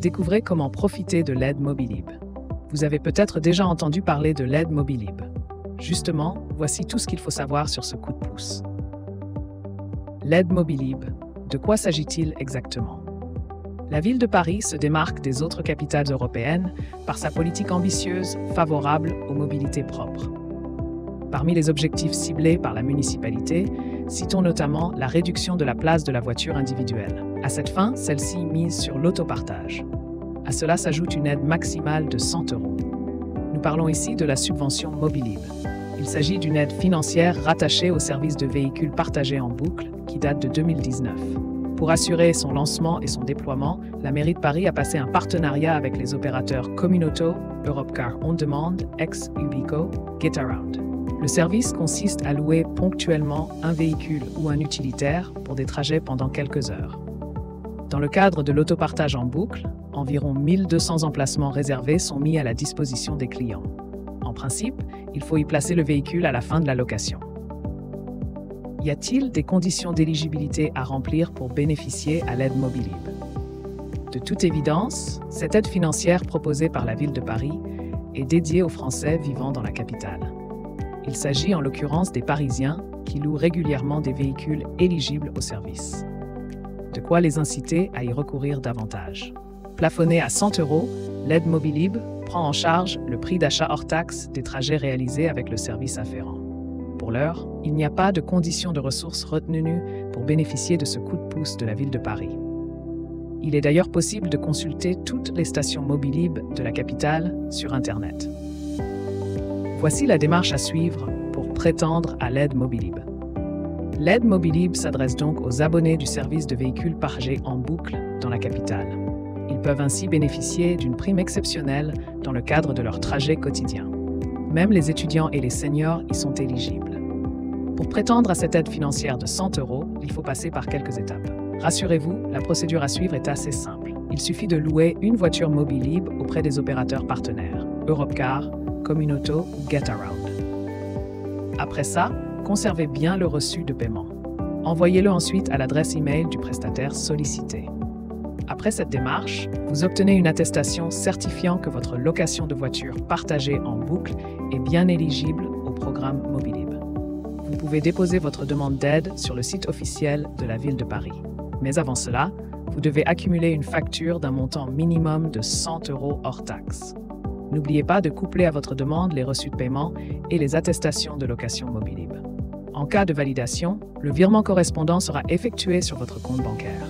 découvrez comment profiter de l'aide Mobilib. Vous avez peut-être déjà entendu parler de l'aide Mobilib. Justement, voici tout ce qu'il faut savoir sur ce coup de pouce. L'aide Mobilib, de quoi s'agit-il exactement? La ville de Paris se démarque des autres capitales européennes par sa politique ambitieuse favorable aux mobilités propres. Parmi les objectifs ciblés par la municipalité, citons notamment la réduction de la place de la voiture individuelle. À cette fin, celle-ci mise sur l'autopartage. À cela s'ajoute une aide maximale de 100 €. Nous parlons ici de la subvention Mobilib. Il s'agit d'une aide financière rattachée au service de véhicules partagés en boucle qui date de 2019. Pour assurer son lancement et son déploiement, la mairie de Paris a passé un partenariat avec les opérateurs Communauto, Europcar On Demand, ex-Ubico, Getaround. Le service consiste à louer ponctuellement un véhicule ou un utilitaire pour des trajets pendant quelques heures. Dans le cadre de l'autopartage en boucle, environ 1200 emplacements réservés sont mis à la disposition des clients. En principe, il faut y placer le véhicule à la fin de la location. Y a-t-il des conditions d'éligibilité à remplir pour bénéficier à l'aide Mobilib? De toute évidence, cette aide financière proposée par la ville de Paris est dédiée aux Français vivant dans la capitale. Il s'agit en l'occurrence des Parisiens qui louent régulièrement des véhicules éligibles au service. De quoi les inciter à y recourir davantage. Plafonnée à 100 €, l'aide Mobilib prend en charge le prix d'achat hors taxe des trajets réalisés avec le service afférent. Pour l'heure, il n'y a pas de conditions de ressources retenues pour bénéficier de ce coup de pouce de la ville de Paris. Il est d'ailleurs possible de consulter toutes les stations Mobilib de la capitale sur Internet. Voici la démarche à suivre pour prétendre à l'aide Mobilib. L'aide Mobilib s'adresse donc aux abonnés du service de véhicules partagés en boucle dans la capitale. Ils peuvent ainsi bénéficier d'une prime exceptionnelle dans le cadre de leur trajet quotidien. Même les étudiants et les seniors y sont éligibles. Pour prétendre à cette aide financière de 100 €, il faut passer par quelques étapes. Rassurez-vous, la procédure à suivre est assez simple. Il suffit de louer une voiture Mobilib auprès des opérateurs partenaires, Europcar, Communauto ou Getaround. Après ça, conservez bien le reçu de paiement. Envoyez-le ensuite à l'adresse e-mail du prestataire sollicité. Après cette démarche, vous obtenez une attestation certifiant que votre location de voiture partagée en boucle est bien éligible au programme Mobilib. Vous pouvez déposer votre demande d'aide sur le site officiel de la ville de Paris. Mais avant cela, vous devez accumuler une facture d'un montant minimum de 100 € hors taxe. N'oubliez pas de coupler à votre demande les reçus de paiement et les attestations de location Mobilib. En cas de validation, le virement correspondant sera effectué sur votre compte bancaire.